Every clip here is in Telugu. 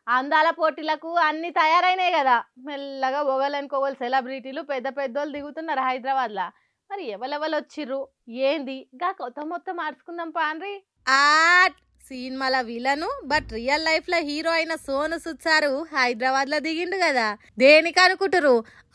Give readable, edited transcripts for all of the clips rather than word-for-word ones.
అందాల పోటీలకు అన్ని తయారైనాయి కదా. మెల్లగా ఒకళ్ళనుకోగలు సెలబ్రిటీలు పెద్ద పెద్దోళ్ళు దిగుతున్నారు హైదరాబాద్లో. మరి ఎవరెవరు వచ్చిర్రు ఏంది గా కొత్త మొత్తం మార్చుకుందాం పాన్రి. సినిమాల విలను బట్ రియల్ లైఫ్ లో హీరో అయిన సోను సూద్ సారు హైదరాబాద్ లో దిగిండు కదా. దేనికి అనుకుంటురు?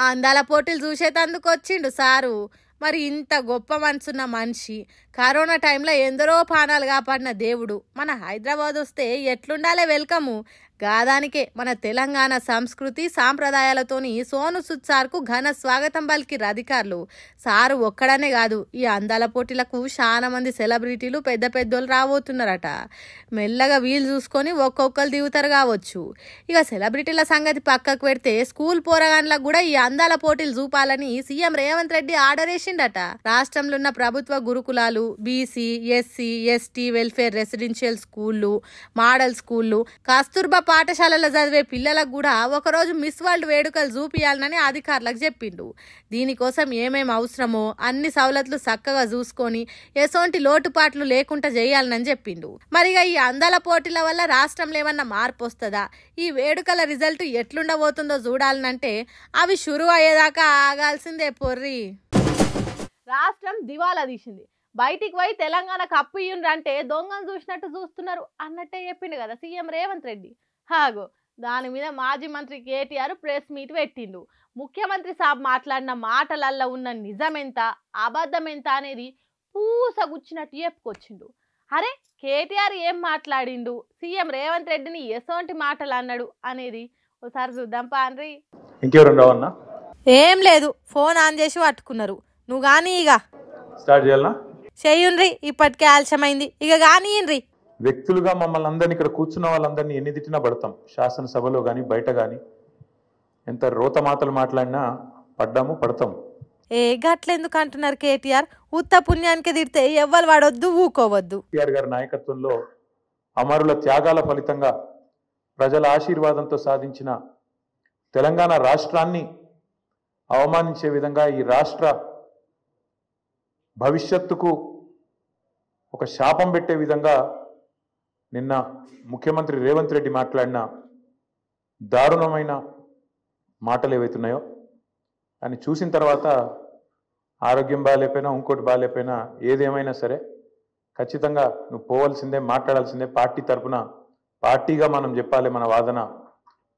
అందాల పోటీలు చూసేటందుకు వచ్చిండు సారు. మరి ఇంత గొప్ప మనసున్న మనిషి, కరోనా టైంలో ఎందరో ప్రాణాలు కాపాడిన దేవుడు మన హైదరాబాద్ వస్తే ఎట్లుండాలే వెల్కము. గాదానికే మన తెలంగాణ సంస్కృతి సాంప్రదాయాలతోని సోను సూద్ సార్కు ఘన స్వాగతం పలికిర్రు అధికారులు. సారు ఒక్కడనే కాదు, ఈ అందాల పోటీలకు చాలా మంది సెలబ్రిటీలు పెద్ద పెద్దోళ్ళు రాబోతున్నారట. మెల్లగా వీలు చూసుకొని ఒక్కొక్కరు దిగుతారు కావచ్చు. ఇక సెలబ్రిటీల సంగతి పక్కకు పెడితే స్కూల్ పోరగాన్లకు కూడా ఈ అందాల పోటీలు చూపాలని సీఎం రేవంత్ రెడ్డి ఆర్డర్ వేసిండట. రాష్ట్రంలో ఉన్న ప్రభుత్వ గురుకులాలు, BC, SC, ST welfare residential స్కూళ్ళు, మోడల్ స్కూళ్ళు, కస్తూర్బా పాఠశాలలో చదివే పిల్లలకు కూడా ఒకరోజు మిస్ వరల్డ్ వేడుకలు చూపియాలని అధికారులకు చెప్పిండు. దీనికోసం ఏమేమి అవసరమో అన్ని సవలతులు చక్కగా చూసుకొని ఎసోంటి లోటుపాట్లు లేకుండా చేయాలని చెప్పిండు. మరిగా ఈ అందాల పోటీల వల్ల రాష్ట్రంలో ఏమన్నా మార్పు వస్తుందా, ఈ వేడుకల రిజల్ట్ ఎట్లుండబోతుందో చూడాలనంటే అవి షురు అయ్యేదాకా ఆగాల్సిందే పొర్రి. రాష్ట్రం దివాలా తీసింది. బయటికి పోయి తెలంగాణకు అప్పు ఇయ్యండ్రంటే దొంగను చూసినట్టు చూస్తున్నారు అన్నట్టే చెప్పిండు కదా సీఎం రేవంత్ రెడ్డి. హాగో దాని మీద మాజీ మంత్రి కేటీఆర్ ప్రెస్ మీట్ పెట్టిండు. ముఖ్యమంత్రి సాబ్ మాట్లాడిన మాటలల్లో ఉన్న నిజమెంత అబద్ధం ఎంత అనేది పూసగుచ్చినట్టు చెప్పుకొచ్చిండు. అరే కేటీఆర్ ఏం మాట్లాడిండు, సీఎం రేవంత్ రెడ్డిని ఎసోంటి మాటలు అన్నాడు అనేది ఒకసారి చూద్దాం పాన్రి. ఇంకెవరు రావన్నా? ఏం లేదు, ఫోన్ ఆన్ చేసి పట్టుకున్నారు. నువ్వు కానీ ఇక స్టార్ట్ చేయాలనా? చెయ్యుండ్రి, ఇప్పటికే ఆలస్యమైంది, ఇక కానీయండ్రి. వ్యక్తులుగా మమ్మల్ని అందరినీ ఇక్కడ కూర్చున్న వాళ్ళందరినీ ఎన్ని తిట్టినా పడతాం. శాసనసభలో కానీ బయట కానీ ఎంత రోత మాటలు మాట్లాడినా పడ్డాము, పడతాం. గట్లెందుకు అంటున్నారు కేటీఆర్? ఉత్త పుణ్యానికి తిడితే ఎవ్వరు వాడొద్దు, ఊకోవద్దు. కేటీఆర్ గారి నాయకత్వంలో అమరుల త్యాగాల ఫలితంగా ప్రజల ఆశీర్వాదంతో సాధించిన తెలంగాణ రాష్ట్రాన్ని అవమానించే విధంగా, ఈ రాష్ట్ర భవిష్యత్తుకు ఒక శాపం పెట్టే విధంగా నిన్న ముఖ్యమంత్రి రేవంత్ రెడ్డి మాట్లాడిన దారుణమైన మాటలు ఏవైతున్నాయో అని చూసిన తర్వాత ఆరోగ్యం బాగాలేకపోయినా ఇంకోటి బాగాలేకపోయినా ఏదేమైనా సరే ఖచ్చితంగా నువ్వు పోవాల్సిందే, మాట్లాడాల్సిందే. పార్టీ తరఫున పార్టీగా మనం చెప్పాలి మన వాదన,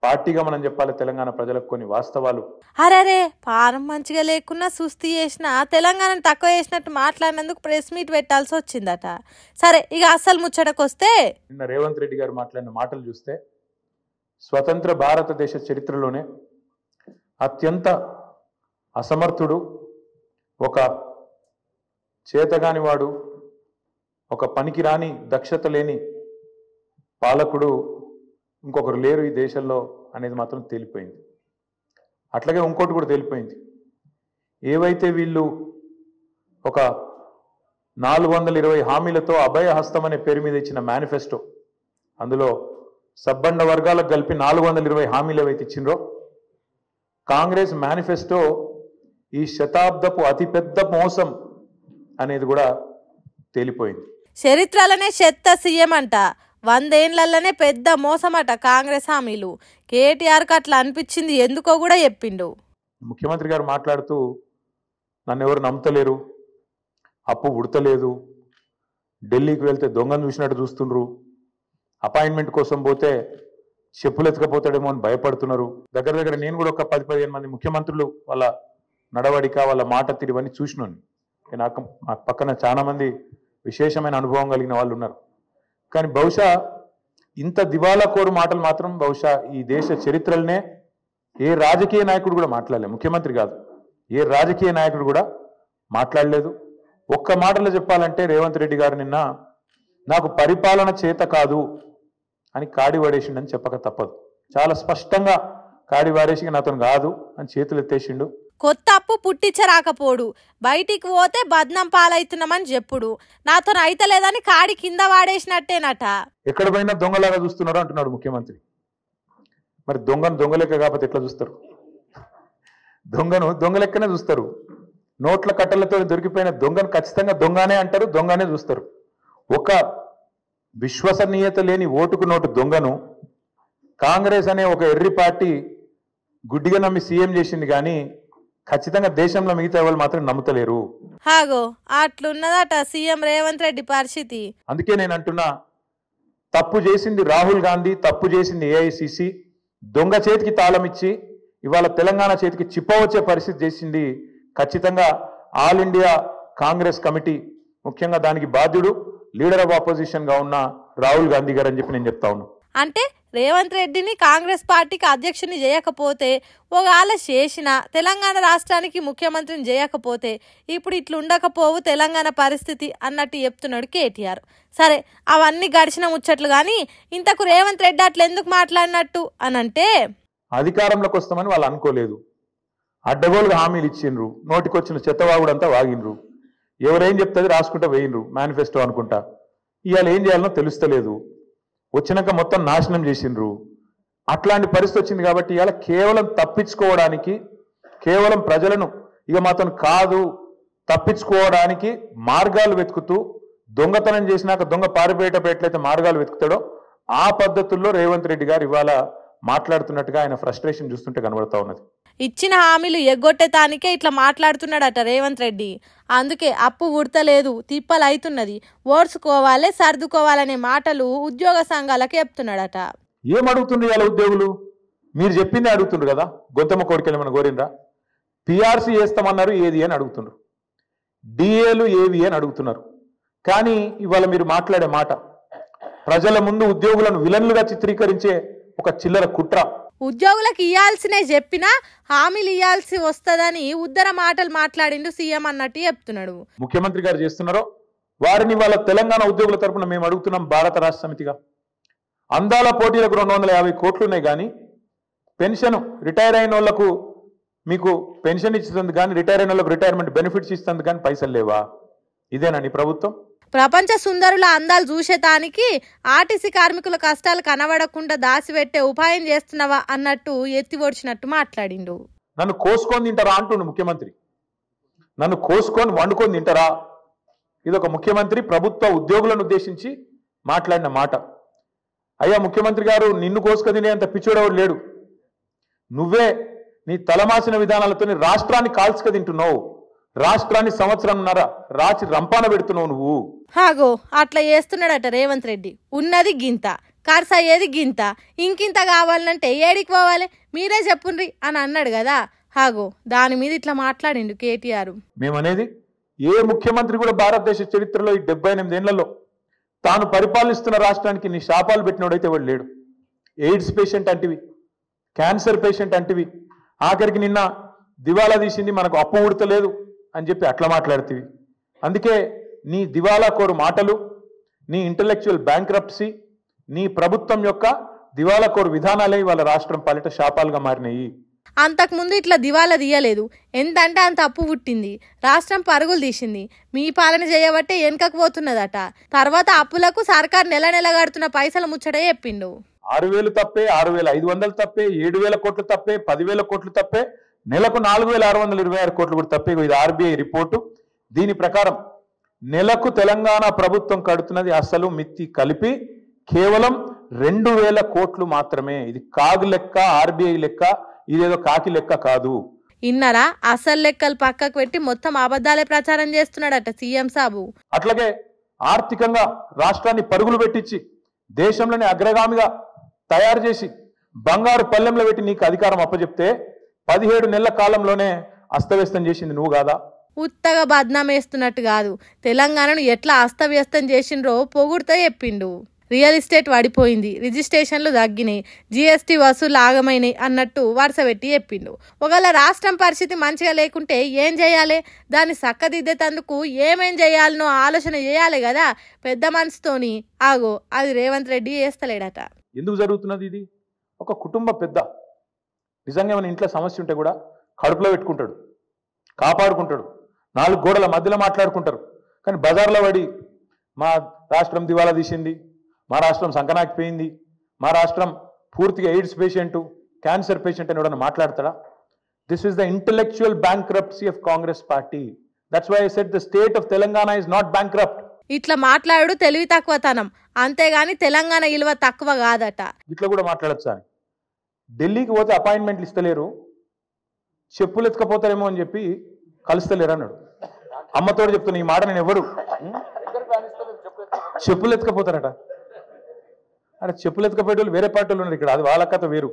పార్టీగా మనం చెప్పాలి తెలంగాణ ప్రజలకు కొన్ని వాస్తవాలు. అరే పారం మంచిగా లేకున్నా సుస్థి చేసిన తెలంగాణను తక్కువ చేసినట్టు మాట్లాడినందుకు ప్రెస్ మీట్ పెట్టాల్సి వచ్చిందట. సరే ఇక అస్సలు ముచ్చటకొస్తే నిన్న రేవంత్ రెడ్డి గారు మాట్లాడిన మాటలు చూస్తే స్వతంత్ర భారతదేశ చరిత్రలోనే అత్యంత అసమర్థుడు, ఒక చేతగానివాడు, ఒక పనికిరాని దక్షత లేని పాలకుడు ఇంకొకరు లేరు ఈ దేశంలో అనేది మాత్రం తేలిపోయింది. అట్లాగే ఇంకోటి కూడా తేలిపోయింది. ఏవైతే వీళ్ళు ఒక 420 హామీలతో అభయ హస్తం అనే పేరు మీద ఇచ్చిన మేనిఫెస్టో, అందులో సబ్బండ వర్గాలకు కలిపి 420 హామీలు ఏవైతే ఇచ్చిండ్రో, కాంగ్రెస్ మేనిఫెస్టో ఈ శతాబ్దపు అతిపెద్ద మోసం అనేది కూడా తేలిపోయింది. చరిత్రలోనే చెత్త సీఎం అంట, 100 ఏళ్లలోనే పెద్ద మోసమట కాంగ్రెస్ హామీలు. కేటీఆర్కి అట్లా అనిపించింది ఎందుకో కూడా చెప్పిండు. ముఖ్యమంత్రి గారు మాట్లాడుతూ నన్ను ఎవరు నమ్ముతలేరు, అప్పు ఉడతలేదు, ఢిల్లీకి వెళ్తే దొంగను చూసినట్టు చూస్తుండ్రు, అపాయింట్మెంట్ కోసం పోతే చెప్పులు ఎత్తుకపోతాడేమో అని భయపడుతున్నారు. దగ్గర నేను కూడా ఒక 10-15 మంది ముఖ్యమంత్రులు వాళ్ళ నడవడిక, వాళ్ళ మాట తీరువన్నీ చూసినాను. నాకు పక్కన చాలా మంది విశేషమైన అనుభవం కలిగిన వాళ్ళు ఉన్నారు. కానీ బహుశా ఇంత దివాలా కోరు మాటలు మాత్రం బహుశా ఈ దేశ చరిత్రలనే ఏ రాజకీయ నాయకుడు కూడా మాట్లాడలేదు. ముఖ్యమంత్రి కాదు, ఏ రాజకీయ నాయకుడు కూడా మాట్లాడలేదు. ఒక్క మాటలో చెప్పాలంటే రేవంత్ రెడ్డి గారు నిన్న నాకు పరిపాలన చేత కాదు అని కాడి పడేసిండని చెప్పక తప్పదు. చాలా స్పష్టంగా కాడి వాడేసి నాతో కాదు అని చేతులు ఎత్తేసిండు. కొత్త అప్పు పుట్టించరాకపోడు, బయటికి పోతే బద్నం పాలవుతున్నామని చెప్పుడు, నాతో అయితలేదని కాడి కింద వాడేసినట్టేనట. ఎక్కడ పోయినా దొంగలాగా చూస్తున్నారు అంటున్నాడు ముఖ్యమంత్రి. మరి దొంగను దొంగలెక్క కాకపోతే ఎట్లా చూస్తారు? దొంగను దొంగలెక్కనే చూస్తారు. నోట్ల కట్టలతో దొరికిపోయిన దొంగను ఖచ్చితంగా దొంగనే అంటారు, దొంగనే చూస్తారు. ఒక విశ్వసనీయత లేని ఓటుకు నోటు దొంగను కాంగ్రెస్ అనే ఒక ఎర్రి పార్టీ గుడ్డిగా నమ్మి సీఎం చేసింది కానీ ఖచ్చితంగా దేశంలో మిగతా వాళ్ళు మాత్రం నమ్ముతలేరు. హాగో అట్లున్నదట సీఎం రేవంత్ రెడ్డి పరిస్థితి. అందుకే నేను అంటున్నా, తప్పు చేసింది రాహుల్ గాంధీ, తప్పు చేసింది ఏఐసిసి, దొంగ చేతికి తాళం ఇచ్చి ఇవాళ తెలంగాణ చేతికి చిప్పవచ్చే పరిస్థితి చేసింది ఖచ్చితంగా ఆల్ ఇండియా కాంగ్రెస్ కమిటీ, ముఖ్యంగా దానికి బాధ్యుడు లీడర్ ఆఫ్ ఆపోజిషన్ గా ఉన్న రాహుల్ గాంధీ గారు అని చెప్పి నేను చెప్తా ఉన్నా. అంటే రేవంత్ రెడ్డిని కాంగ్రెస్ పార్టీకి అధ్యక్షుని చేయకపోతే, ఒకవేళ చేసిన తెలంగాణ రాష్ట్రానికి ముఖ్యమంత్రిని చేయకపోతే ఇప్పుడు ఇట్లుండకపోవు తెలంగాణ పరిస్థితి అన్నట్టు చెప్తున్నాడు కేటీఆర్. సరే అవన్నీ గడిచిన ముచ్చట్లు కానీ ఇంతకు రేవంత్ రెడ్డి అట్లా ఎందుకు మాట్లాడినట్టు అని అంటే, అధికారంలోకి వస్తామని వాళ్ళు అనుకోలేదు, అడ్డగోలుగా హామీలు ఇచ్చిండ్రు, నోటికొచ్చిన చెత్తవాగుడంతా వాగిండ్రు, ఎవరేం చెప్తుంది రాసుకుంటా వేయిండ్రు మేనిఫెస్టో అనుకుంటా. ఇవాళ ఏం చేయాలనో తెలుస్తలేదు, వచ్చినాక మొత్తం నాశనం చేసిండ్రు. అట్లాంటి పరిస్థితి వచ్చింది కాబట్టి ఇవాళ కేవలం తప్పించుకోవడానికి, కేవలం ప్రజలను ఇక మాత్రం కాదు తప్పించుకోవడానికి మార్గాలు వెతుకుతూ, దొంగతనం చేసినాక దొంగ పారిపోయేటప్పుడు ఎట్లయితే మార్గాలు వెతుకుతాడో ఆ పద్ధతుల్లో రేవంత్ రెడ్డి గారు ఇవాళ మాట్లాడుతున్నట్టుగా ఆయన ఫ్రస్ట్రేషన్ చూస్తుంటే కనబడతా ఉన్నది. ఇచ్చిన హామీలు ఎగ్గొట్టేతానికే ఇట్లా మాట్లాడుతున్నాడట రేవంత్ రెడ్డి. అందుకే అప్పు ఉడతలేదు, తిప్పలు అవుతున్నది, ఓడ్చుకోవాలి సర్దుకోవాలనే మాటలు ఉద్యోగ సంఘాలకు చెప్తున్నాడట. ఏం అడుగుతుండ్రు ఇవాళ ఉద్యోగులు? మీరు చెప్పిందే అడుగుతుండ్రు కదా, గొంతమ్మ కోరికలు ఏమైనా కోరిండ్రా? పిఆర్సీ వేస్తామన్నారు, ఏది అని అడుగుతుండ్రు, డిఏలు ఏవి అని అడుగుతున్నారు. కానీ ఇవాళ మీరు మాట్లాడే మాట ప్రజల ముందు ఉద్యోగులను విలన్లుగా చిత్రీకరించే ఒక చిల్లర కుట్ర. ఉద్యోగులకు ఇయ్యాల్సినే చెప్పినా హామీలు ఇయ్యాల్సి వస్తుందని ఉద్దర మాటలు మాట్లాడిండు సీఎం అన్నట్టు చెప్తున్నాడు. ముఖ్యమంత్రి గారు చేస్తున్నారో వారిని వాళ్ళ తెలంగాణ ఉద్యోగుల తరపున మేము అడుగుతున్నాం. భారత రాష్ట్ర సమితిగా అందాల పోటీలకు 250 కోట్లు ఉన్నాయి, కానీ పెన్షన్ రిటైర్ అయిన వాళ్లకు మీకు పెన్షన్ ఇస్తుంది కానీ రిటైర్ అయిన వాళ్ళకు రిటైర్మెంట్ బెనిఫిట్స్ ఇస్తుంది కానీ పైసలు లేవా? ఇదేనండి ప్రభుత్వం. ప్రపంచ సుందరుల అందాలు చూసేటానికి ఆర్టీసీ కార్మికుల కష్టాలు కనబడకుండా దాచిపెట్టే ఉపాయం చేస్తున్నావా అన్నట్టు ఎత్తి ఒడిచినట్టు మాట్లాడిండు. నన్ను కోసుకొని తింటారా అంటుండు ముఖ్యమంత్రి. నన్ను కోసుకొని వండుకొని తింటారా? ఇది ఒక ముఖ్యమంత్రి ప్రభుత్వ ఉద్యోగులను ఉద్దేశించి మాట్లాడిన మాట. అయ్యా ముఖ్యమంత్రి గారు, నిన్ను కోసుకొని తినేంత పిచ్చోడెవడు లేడు. నువ్వే నీ తలమాసిన విధానాలతో రాష్ట్రాన్ని కాల్చుక తింటున్నావు, రాష్ట్రాన్ని సంవత్సరంన్నర రాచి రంపాన పెడుతున్నావు నువ్వు. హాగో అట్లా చేస్తున్నాడట రేవంత్ రెడ్డి. ఉన్నది గింత, ఖర్చు అయ్యేది గింత, ఇంకింత కావాలంటే ఏడికి పోవాలి మీరే చెప్పుండ్రి అని అన్నాడు కదా. హాగో దాని మీద ఇట్లా మాట్లాడిండు కేటీఆర్. మేమనేది ఏ ముఖ్యమంత్రి కూడా భారతదేశ చరిత్రలో ఈ 78 ఏళ్లలో తాను పరిపాలిస్తున్న రాష్ట్రానికి నీ శాపాలు పెట్టినోడైతే వాడు లేడు. ఎయిడ్స్ పేషెంట్ అంటివి, క్యాన్సర్ పేషెంట్ అంటివి, ఆఖరికి నిన్న దివాలా తీసింది మనకు అప్పు ఉడతలేదు అని చెప్పి అట్లా మాట్లాడుతీవి. అందుకే నీ దివాలా కోరు మాటలు, నీ ఇంటలెక్చువల్ బ్యాంక్రప్సీ, నీ ప్రభుత్వం యొక్క దివాలా కోరు విధానాలే వాళ్ళ రాష్ట్రం పాలిట శాపాలుగా మారినాయి. అంతకుముందు ఇట్లా దివాలా తీయలేదు, ఎంతంటే అంత అప్పు పుట్టింది, రాష్ట్రం పరుగులు తీసింది, మీ పాలన చేయబట్టే వెనుకకు పోతున్నదట. తర్వాత అప్పులకు సర్కార్ నెల నెల కడుతున్న పైసలు ముచ్చటే చెప్పిండు. 6,000 తప్పే, 6,500 తప్పే, 7,000 కోట్లు తప్పే, 10,000 కోట్లు తప్పే, నెలకు 4,626 కోట్లు కూడా తప్పే. ఇది ఆర్బీఐ రిపోర్టు. దీని ప్రకారం నెలకు తెలంగాణ ప్రభుత్వం కడుతున్నది అసలు మిత్తి కలిపి కేవలం 2,000 కోట్లు మాత్రమే. ఇది కాగు లెక్క, ఆర్బీఐ లెక్క, ఇదేదో కాకి లెక్క కాదు. ఇన్నరా అసలు లెక్కలు పక్కకు పెట్టి మొత్తం అబద్ధాలే ప్రచారం చేస్తున్నాడట సీఎం సాబు. అట్లాగే ఆర్థికంగా రాష్ట్రాన్ని పరుగులు పెట్టించి దేశంలోనే అగ్రగామిగా తయారు చేసి బంగారు పల్లెంలో పెట్టి నీకు అధికారం అప్పచెప్తే 17 నెలల కాలంలోనే అస్తవ్యస్తం చేసింది నువ్వు కాదా? ఉత్తగా బద్నాం వేస్తున్నట్టు కాదు, తెలంగాణను ఎట్లా అస్తవ్యస్తం చేసిండ్రో పొగుడుతో చెప్పిండు. రియల్ ఎస్టేట్ పడిపోయింది, రిజిస్ట్రేషన్లు తగ్గినాయి, జీఎస్టీ వసూలు ఆగమైనాయి అన్నట్టు వరుస పెట్టి చెప్పిండు. ఒకవేళ రాష్ట్రం పరిస్థితి మంచిగా లేకుంటే ఏం చేయాలి, దాన్ని చక్కదిద్దేతందుకు ఏమేం చేయాలనో ఆలోచన చేయాలి కదా పెద్ద మనసుతోని. ఆగో అది రేవంత్ రెడ్డి చేస్తలేడట. ఎందుకు జరుగుతున్నది ఇది? ఒక కుటుంబ పెద్ద నిజంగా మన ఇంట్లో సమస్య ఉంటే కూడా కడుపులో పెట్టుకుంటాడు, కాపాడుకుంటాడు, 4 గోడల మధ్యలో మాట్లాడుకుంటారు. కానీ బజార్లో పడి మా రాష్ట్రం దివాలా తీసింది, మా రాష్ట్రం సంకనాకిపోయింది, మా రాష్ట్రం పూర్తిగా ఎయిడ్స్ పేషెంట్, క్యాన్సర్ పేషెంట్ అని ఎవడన్నా మాట్లాడతాడా? This is the intellectual bankruptcy of Congress party. That's why I said the state of Telangana is not bankrupt. ఇట్లా మాట్లాడు తెలివి తక్కువతనం, అంతేగాని తెలంగాణ విలువ తక్కువ కాదట. ఇట్లా కూడా మాట్లాడచ్చు అని ఢిల్లీకి పోతే అపాయింట్మెంట్లు ఇస్తలేరు, చెప్పులు ఎత్తుకపోతారేమో అని చెప్పి కలుస్తలేరు అన్నాడు. అమ్మతోడు చెప్తున్నా ఈ మాట, నేను ఎవరు చెప్పులు ఎత్తుకపోతారట. అరే చెప్పులు ఎత్తుకపోయేటోళ్ళు వేరే పార్టీలు ఉన్నారు ఇక్కడ, అది వాళ్ళ కథ వేరు.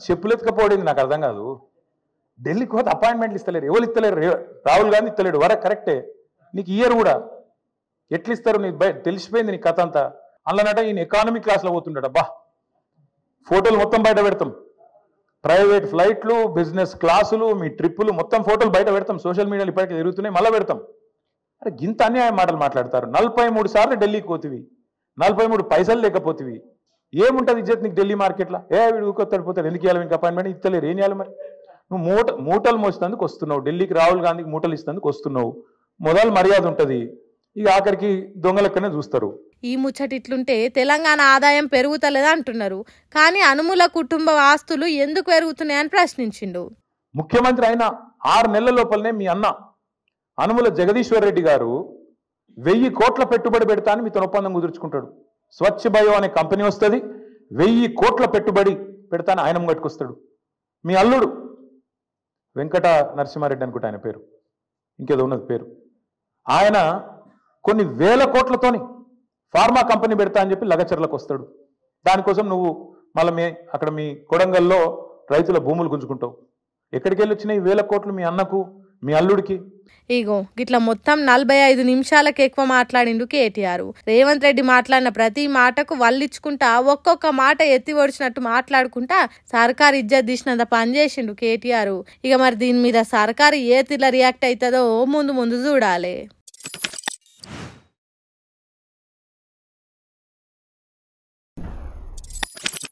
చెప్పులు ఎత్తుకపోవడం నాకు అర్థం కాదు. ఢిల్లీకి పోతే అపాయింట్మెంట్లు ఇస్తలేరు, ఎవరు ఇస్తలేరు? రాహుల్ గాంధీ ఇస్తలేడు, వరకు కరెక్టే, నీకు ఇయర్ కూడా ఎట్లా ఇస్తారు? నీకు తెలిసిపోయింది నీ కథ అంతా. అందులోనట ఈయన ఎకానమీ క్లాస్లో పోతుండట. బా ఫోటోలు మొత్తం బయట పెడతాం, ప్రైవేట్ ఫ్లైట్లు, బిజినెస్ క్లాసులు, మీ ట్రిప్పులు మొత్తం ఫోటోలు బయట పెడతాం, సోషల్ మీడియాలో ఇప్పటికీ తిరుగుతున్నాయి, మళ్ళీ పెడతాం. అరే గింత అన్యాయం మాటలు మాట్లాడతారు. 43 సార్లు ఢిల్లీకి పోతివి, 43 పైసలు లేకపోతివి, ఏముంటుంది ఇజ్జత్ నీకు ఢిల్లీ మార్కెట్లో? వీడు ఊకొత్తాడు పోతాడు, ఎందుకు ఇవ్వాలి మీకు అపాయింట్మెంట్? ఇస్తలేరు, ఏం చేయాలి మరి? నువ్వు మూటలు మోసేందుకు వస్తున్నావు ఢిల్లీకి, రాహుల్ గాంధీకి మూటలు ఇస్తేందుకు వస్తున్నావు, మొదలు మర్యాద ఉంటుంది, ఇక ఆఖరికి దొంగలక్కనే చూస్తారు. ఈ ముచ్చటిట్లుంటే తెలంగాణ ఆదాయం పెరుగుతలేదా అంటున్నారు, కానీ అనుముల కుటుంబ ఆస్తులు ఎందుకు పెరుగుతున్నాయని ప్రశ్నించిండు. ముఖ్యమంత్రి అయిన 6 నెలల లోపలనే మీ అన్న అనుముల జగదీశ్వర్ రెడ్డి గారు 1000 కోట్ల పెట్టుబడి పెడతా అని మీతో ఒప్పందం కుదుర్చుకుంటాడు. స్వచ్ఛ బయో అనే కంపెనీ వస్తుంది, 1000 కోట్ల పెట్టుబడి పెడతాను ఆయన ముంగట్టుకొస్తాడు. మీ అల్లుడు వెంకట నరసింహారెడ్డి అనుకుంటా ఆయన పేరు, ఇంకేదో ఉన్నది పేరు, ఆయన కొన్ని వేల కోట్లతోని ఫార్మా కంపెనీ పెడతా అని చెప్పి లగచర్లకు వస్తాడు. దానికోసం నువ్వు మళ్ళీ అక్కడ మీ కొడంగల్లో రైతుల భూములు గుంజుకుంటావు. ఎక్కడికి వెళ్ళి వచ్చినాయి 1000 కోట్లు మీ అన్నకు, మీ అల్లుడికి? ఇగో గిట్లా మొత్తం 45 నిమిషాలకు ఎక్కువ మాట్లాడిండు కేటీఆర్. రేవంత్ రెడ్డి మాట్లాడిన ప్రతి మాటకు వల్లిచ్చుకుంటా ఒక్కొక్క మాట ఎత్తి ఒడిచినట్టు మాట్లాడుకుంటా సర్కార్ ఇజ్జత్ తీసినంత పనిచేసిండు కేటీఆర్. ఇక మరి దీని మీద సర్కారు ఏ తీరులో రియాక్ట్ అవుతుందో ముందు చూడాలి.